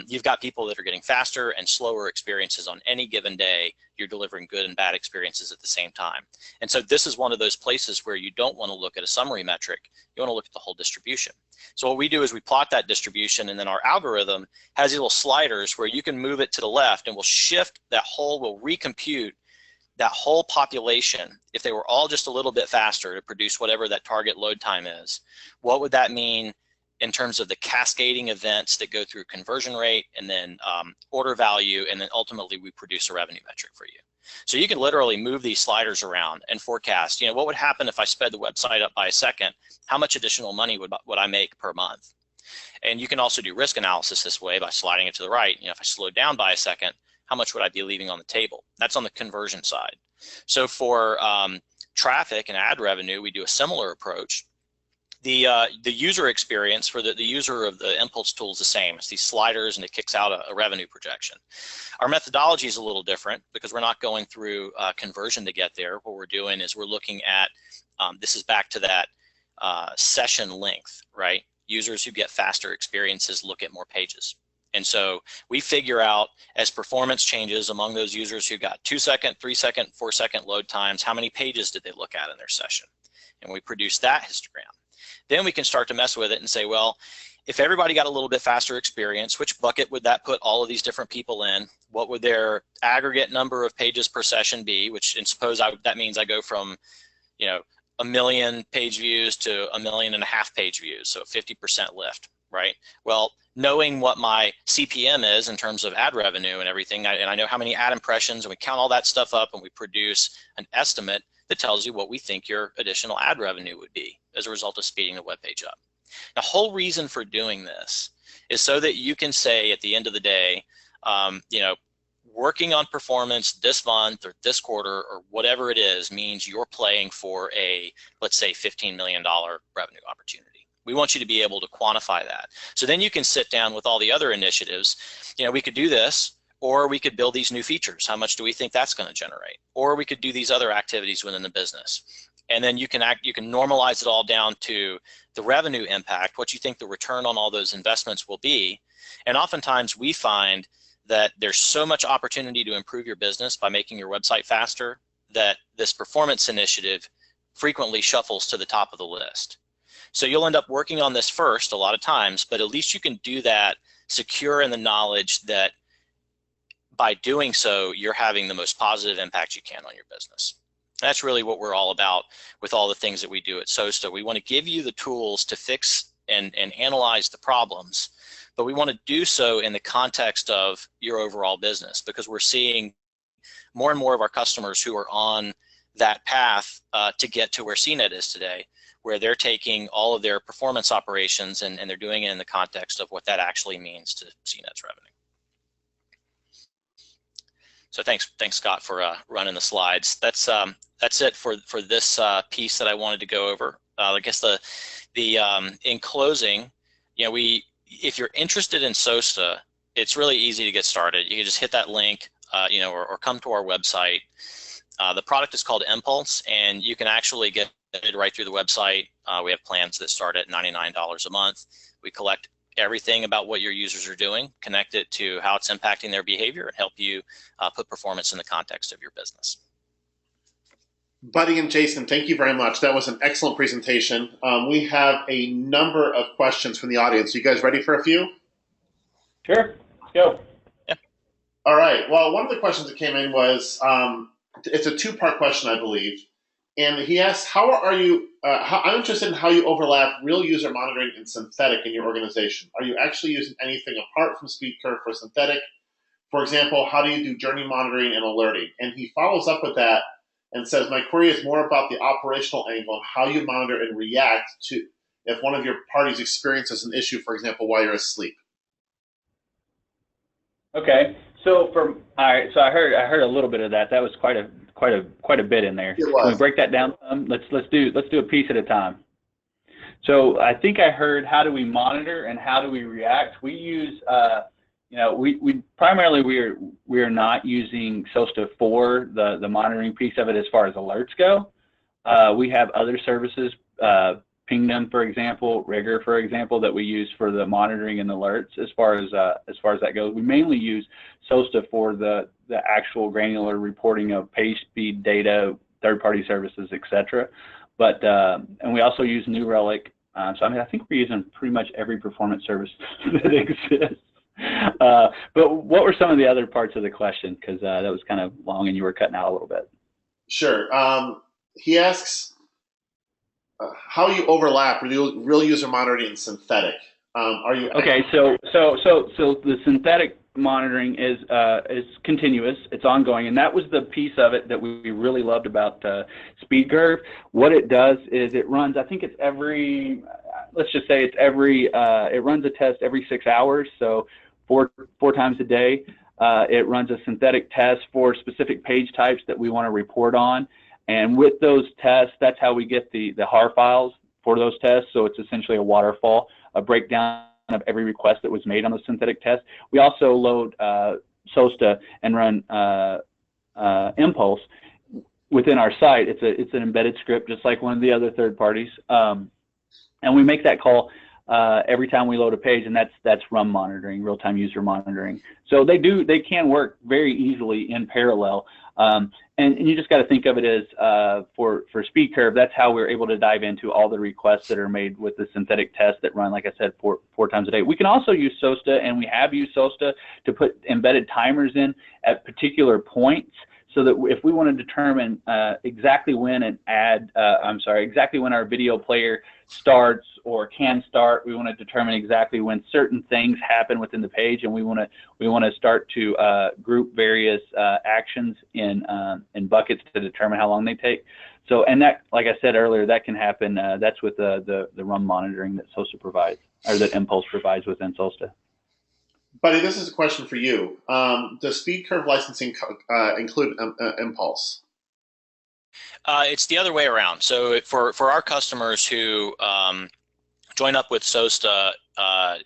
You've got people that are getting faster and slower experiences on any given day. You're delivering good and bad experiences at the same time. And so this is one of those places where you don't want to look at a summary metric. You want to look at the whole distribution. So what we do is we plot that distribution, and then our algorithm has these little sliders where you can move it to the left, and we'll shift that whole, we'll recompute that whole population. If they were all just a little bit faster to produce whatever that target load time is, what would that mean in terms of the cascading events that go through conversion rate and then order value, and then ultimately we produce a revenue metric for you. So you can literally move these sliders around and forecast, you know, what would happen if I sped the website up by a second? How much additional money would I make per month? And you can also do risk analysis this way by sliding it to the right. You know, if I slowed down by a second, how much would I be leaving on the table? That's on the conversion side. So for traffic and ad revenue, we do a similar approach. The user experience for the user of the Impulse tool is the same. It's these sliders, and it kicks out a revenue projection. Our methodology is a little different because we're not going through conversion to get there. What we're doing is we're looking at, this is back to that session length, right? Users who get faster experiences look at more pages. And so we figure out, as performance changes among those users who got 2-second, 3-second, 4-second load times, how many pages did they look at in their session? And we produce that histogram. Then we can start to mess with it and say, well, if everybody got a little bit faster experience, which bucket would that put all of these different people in? What would their aggregate number of pages per session be? Which, and suppose that means I go from, you know, 1 million page views to 1.5 million page views, so 50% lift, right? Well, knowing what my CPM is in terms of ad revenue and everything, and I know how many ad impressions, and we count all that stuff up and we produce an estimate that tells you what we think your additional ad revenue would be as a result of speeding the web page up. The whole reason for doing this is so that you can say at the end of the day, you know, working on performance this month or this quarter or whatever it is means you're playing for a, let's say, $15 million revenue opportunity, We want you to be able to quantify that. So then you can sit down with all the other initiatives. We could do this, or we could build these new features. How much do we think that's going to generate? Or we could do these other activities within the business. And then you can normalize it all down to the revenue impact, what you think the return on all those investments will be. And oftentimes we find that there's so much opportunity to improve your business by making your website faster that this performance initiative frequently shuffles to the top of the list. So you'll end up working on this first a lot of times, but at least you can do that secure in the knowledge that by doing so, you're having the most positive impact you can on your business. That's really what we're all about with all the things that we do at SOSTA. We want to give you the tools to fix and analyze the problems, but we want to do so in the context of your overall business, because we're seeing more and more of our customers who are on that path to get to where CNET is today, where they're taking all of their performance operations and they're doing it in the context of what that actually means to CNET's revenue. So thanks Scott, for running the slides. That's it for this piece that I wanted to go over. I guess in closing, if you're interested in SOSTA, it's really easy to get started. You can just hit that link, or come to our website. The product is called Impulse, and you can actually get it right through the website. We have plans that start at $99 a month. We collect everything about what your users are doing, connect it to how it's impacting their behavior, and help you put performance in the context of your business. Buddy and Jason, thank you very much. That was an excellent presentation. We have a number of questions from the audience. You guys ready for a few? Sure, let's go. Yeah. All right. Well, one of the questions that came in was, it's a two-part question, I believe. And he asked, I'm interested in how you overlap real user monitoring and synthetic in your organization. Are you actually using anything apart from SpeedCurve for synthetic? For example, how do you do journey monitoring and alerting? And he follows up with that and says, my query is more about the operational angle, how you monitor and react to if one of your parties experiences an issue, for example, while you're asleep. Okay. So I heard a little bit of that. That was quite a bit in there. It was. Can we break that down some? Let's do a piece at a time. So I think I heard, how do we monitor and how do we react? We use we primarily we are not using SOSTA for the monitoring piece of it as far as alerts go. We have other services, Pingdom, for example, Rigor, for example, that we use for the monitoring and alerts. As far as that goes, we mainly use SOSTA for the actual granular reporting of page speed data, third-party services, etc. But and we also use New Relic. So I think we're using pretty much every performance service that exists. But what were some of the other parts of the question? Because that was kind of long and you were cutting out a little bit. Sure. He asks how you overlap real user monitoring and synthetic. Are you okay? So the synthetic monitoring is continuous. It's ongoing, and that was the piece of it that we really loved about SpeedCurve. What it does is it runs. I think it's every. Let's just say it's every. It runs a test every 6 hours. So four times a day. It runs a synthetic test for specific page types that we want to report on. And with those tests, that's how we get the HAR files for those tests. So it's essentially a waterfall, a breakdown of every request that was made on the synthetic test. We also load SOSTA and run Impulse within our site. It's an embedded script, just like one of the other third parties. And we make that call every time we load a page, and that's RUM monitoring, real-time user monitoring. So they can work very easily in parallel. And you just got to think of it as for SpeedCurve, that's how we're able to dive into all the requests that are made with the synthetic tests that run, like I said, four times a day. We can also use SOSTA, and we have used SOSTA to put embedded timers in at particular points, so that if we want to determine exactly when our video player starts or can start, we want to determine exactly when certain things happen within the page, and we want to start to group various actions in buckets to determine how long they take. So, and that, like I said earlier, that can happen. That's with the RUM monitoring that SOSTA provides, or that Impulse provides within SOSTA. Buddy, this is a question for you. Does SpeedCurve licensing include Impulse? It's the other way around. So for our customers who join up with SOSTA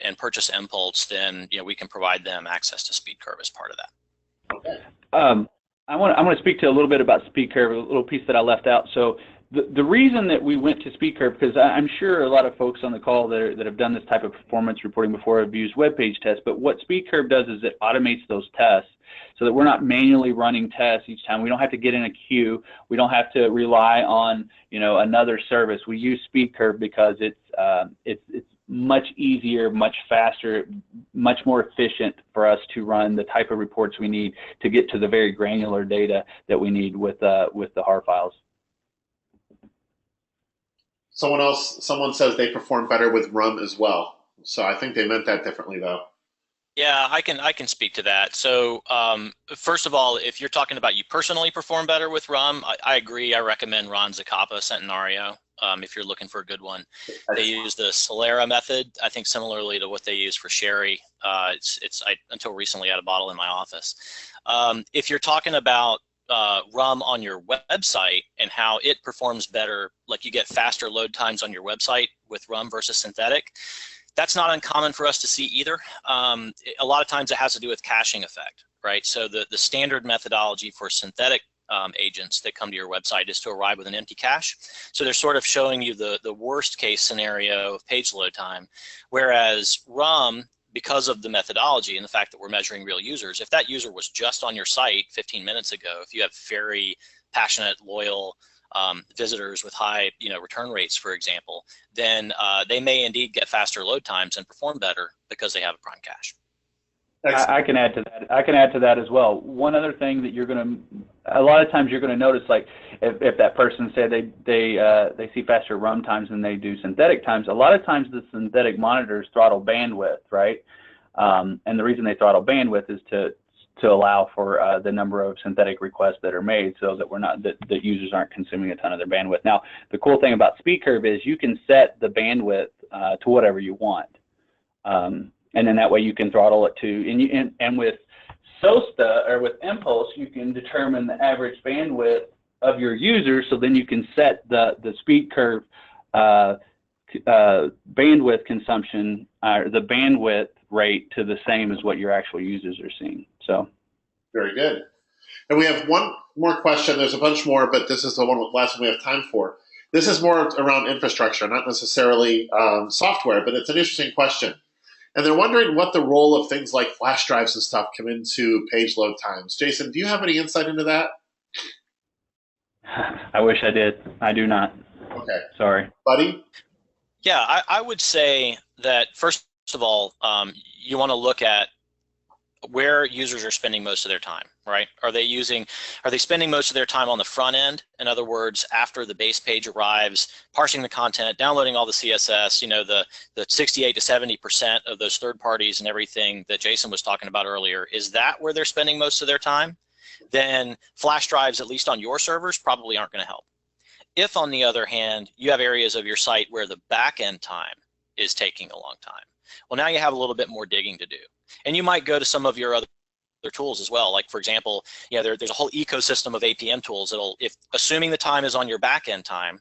and purchase Impulse, then we can provide them access to SpeedCurve as part of that. I want to speak to a little bit about SpeedCurve, a little piece that I left out. So the reason that we went to SpeedCurve, because I'm sure a lot of folks on the call that have done this type of performance reporting before have used web page tests, but what SpeedCurve does is it automates those tests so that we're not manually running tests each time. We don't have to get in a queue. We don't have to rely on another service. We use SpeedCurve because it's much easier, much faster, much more efficient for us to run the type of reports we need to get to the very granular data that we need with the HAR files. Someone says they perform better with RUM as well. So I think they meant that differently, though. Yeah, I can speak to that. So first of all, if you're talking about you personally perform better with RUM, I agree. I recommend Ron Zacapa Centenario if you're looking for a good one. They use the Solera method, I think similarly to what they use for Sherry. I until recently had a bottle in my office. If you're talking about RUM on your website and how it performs better, like you get faster load times on your website with RUM versus synthetic, that's not uncommon for us to see either. A lot of times it has to do with caching effect, right? So the standard methodology for synthetic agents that come to your website is to arrive with an empty cache. So they're sort of showing you the worst case scenario of page load time, whereas RUM, because of the methodology and the fact that we're measuring real users, if that user was just on your site 15 minutes ago, if you have very passionate, loyal visitors with high return rates, for example, then they may indeed get faster load times and perform better because they have a prime cache. I can add to that. I can add to that as well. One other thing that a lot of times you're going to notice, like if that person said they see faster RUM times than they do synthetic times, a lot of times the synthetic monitors throttle bandwidth, right? And the reason they throttle bandwidth is to allow for the number of synthetic requests that are made, so that that users aren't consuming a ton of their bandwidth. Now, the cool thing about SpeedCurve is you can set the bandwidth to whatever you want. And then that way you can throttle it to, and with SOSTA or with Impulse, you can determine the average bandwidth of your user, so then you can set the SpeedCurve bandwidth consumption, the bandwidth rate to the same as what your actual users are seeing. So, very good. And we have one more question. There's a bunch more, but this is the last one we have time for. This is more around infrastructure, not necessarily software, but it's an interesting question. And they're wondering what the role of things like flash drives and stuff come into page load times. Jason, do you have any insight into that? I wish I did. I do not. Okay. Sorry. Buddy? Yeah, I would say that first of all, you want to look at where users are spending most of their time, right? Are they spending most of their time on the front end? In other words, after the base page arrives, parsing the content, downloading all the CSS, the 68 to 70% of those third parties and everything that Jason was talking about earlier, is that where they're spending most of their time? Then flash drives, at least on your servers, probably aren't going to help. If, on the other hand, you have areas of your site where the back end time is taking a long time, well, now you have a little bit more digging to do. And you might go to some of your other tools as well. Like, for example, there's a whole ecosystem of APM tools that'll, assuming the time is on your back end time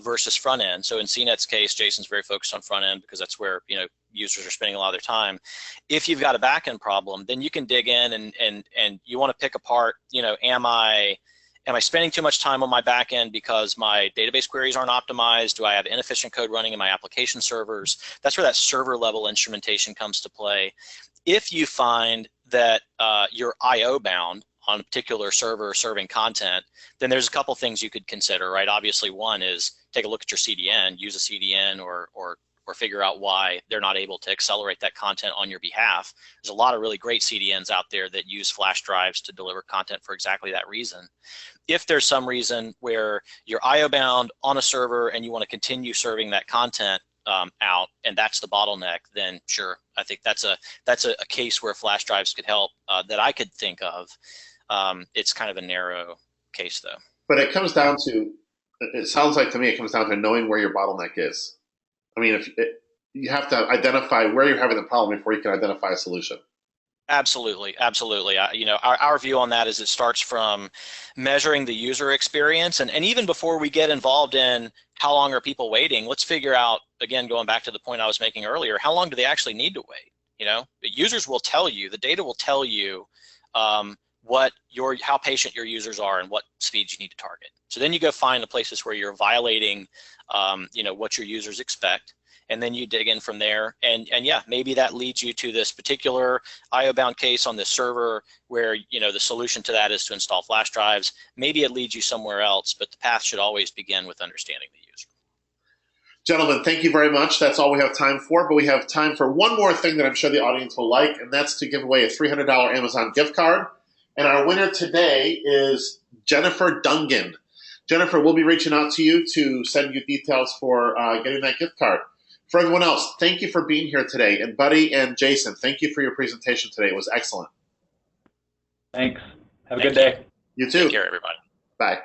versus front end. So in CNET's case, Jason's very focused on front end because that's where users are spending a lot of their time. If you've got a back end problem, then you can dig in and you want to pick apart, am I spending too much time on my back end because my database queries aren't optimized? Do I have inefficient code running in my application servers? That's where that server level instrumentation comes to play. If you find that you're IO bound on a particular server serving content, then there's a couple things you could consider, right? Obviously, one is take a look at your CDN, use a CDN or figure out why they're not able to accelerate that content on your behalf. There's a lot of really great CDNs out there that use flash drives to deliver content for exactly that reason. If there's some reason where you're IO bound on a server and you want to continue serving that content out, and that's the bottleneck, then sure, I think that's a case where flash drives could help that I could think of. It's kind of a narrow case though. But it comes down to, it sounds like to me, it comes down to knowing where your bottleneck is. I mean, you have to identify where you're having the problem before you can identify a solution. Absolutely, absolutely. Our view on that is it starts from measuring the user experience, and even before we get involved in how long are people waiting, let's figure out, again, going back to the point I was making earlier, how long do they actually need to wait? Users will tell you, the data will tell you how patient your users are and what speeds you need to target. So then you go find the places where you're violating, what your users expect. And then you dig in from there, and yeah, maybe that leads you to this particular IO-bound case on this server where the solution to that is to install flash drives. Maybe it leads you somewhere else, but the path should always begin with understanding the user. Gentlemen, thank you very much. That's all we have time for, but we have time for one more thing that I'm sure the audience will like, and that's to give away a $300 Amazon gift card. And our winner today is Jennifer Dungan. Jennifer, we'll be reaching out to you to send you details for getting that gift card. For everyone else, thank you for being here today. And Buddy and Jason, thank you for your presentation today. It was excellent. Thanks. Have a good day. You too. Take care, everybody. Bye.